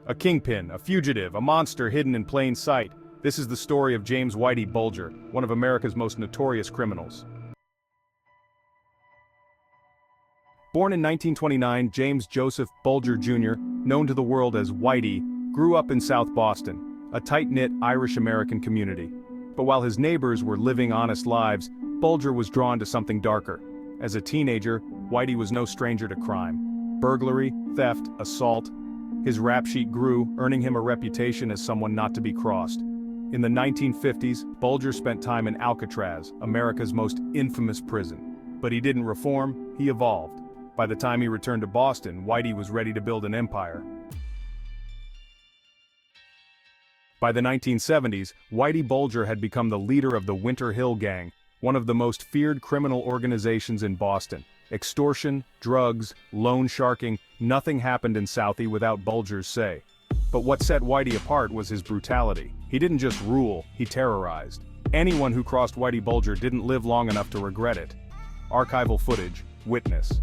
A kingpin, a fugitive, a monster hidden in plain sight. This is the story of James Whitey Bulger, one of America's most notorious criminals. Born in 1929, James Joseph Bulger Jr., known to the world as Whitey, grew up in South Boston, a tight-knit Irish-American community. But while his neighbors were living honest lives, Bulger was drawn to something darker. As a teenager, Whitey was no stranger to crime. Burglary, theft, assault. His rap sheet grew, earning him a reputation as someone not to be crossed. In the 1950s, Bulger spent time in Alcatraz, America's most infamous prison. But he didn't reform, he evolved. By the time he returned to Boston, Whitey was ready to build an empire. By the 1970s, Whitey Bulger had become the leader of the Winter Hill Gang, one of the most feared criminal organizations in Boston. Extortion, drugs, loan sharking, nothing happened in Southie without Bulger's say. But what set Whitey apart was his brutality. He didn't just rule, he terrorized. Anyone who crossed Whitey Bulger didn't live long enough to regret it. Archival footage, witness.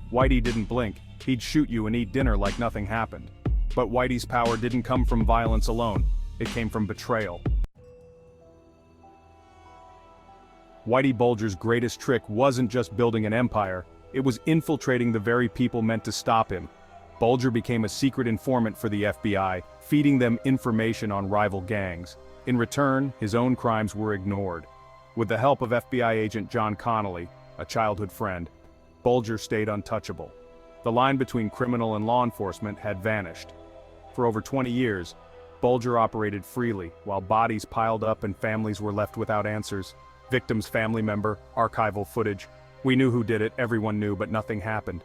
Whitey didn't blink, he'd shoot you and eat dinner like nothing happened. But Whitey's power didn't come from violence alone, it came from betrayal. Whitey Bulger's greatest trick wasn't just building an empire, it was infiltrating the very people meant to stop him. Bulger became a secret informant for the FBI, feeding them information on rival gangs. In return, his own crimes were ignored. With the help of FBI agent John Connolly, a childhood friend, Bulger stayed untouchable. The line between criminal and law enforcement had vanished. For over 20 years, Bulger operated freely, while bodies piled up and families were left without answers. Victim's family member, archival footage. We knew who did it, everyone knew, but nothing happened.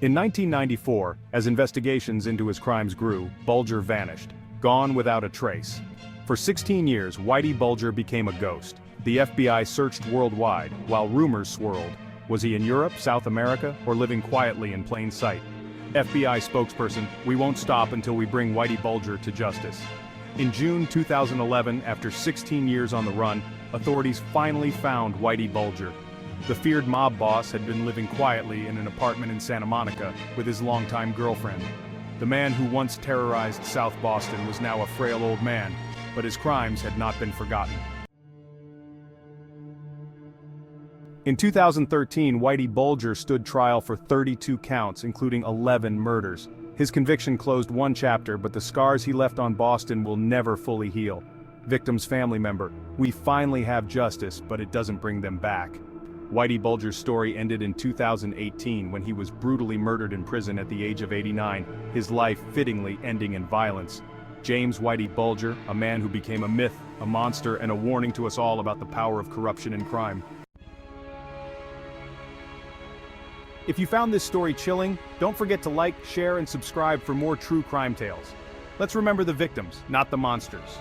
In 1994, as investigations into his crimes grew, Bulger vanished, gone without a trace. For 16 years, Whitey Bulger became a ghost. The FBI searched worldwide, while rumors swirled. Was he in Europe, South America, or living quietly in plain sight? FBI spokesperson, "We won't stop until we bring Whitey Bulger to justice." In June 2011, after 16 years on the run, authorities finally found Whitey Bulger. The feared mob boss had been living quietly in an apartment in Santa Monica with his longtime girlfriend. The man who once terrorized South Boston was now a frail old man, but his crimes had not been forgotten. In 2013, Whitey Bulger stood trial for 32 counts, including 11 murders. His conviction closed one chapter, but the scars he left on Boston will never fully heal. Victim's family member, "We finally have justice, but it doesn't bring them back." Whitey Bulger's story ended in 2018 when he was brutally murdered in prison at the age of 89, his life fittingly ending in violence. James Whitey Bulger, a man who became a myth, a monster, and a warning to us all about the power of corruption and crime. If you found this story chilling, don't forget to like, share, and subscribe for more true crime tales. Let's remember the victims, not the monsters.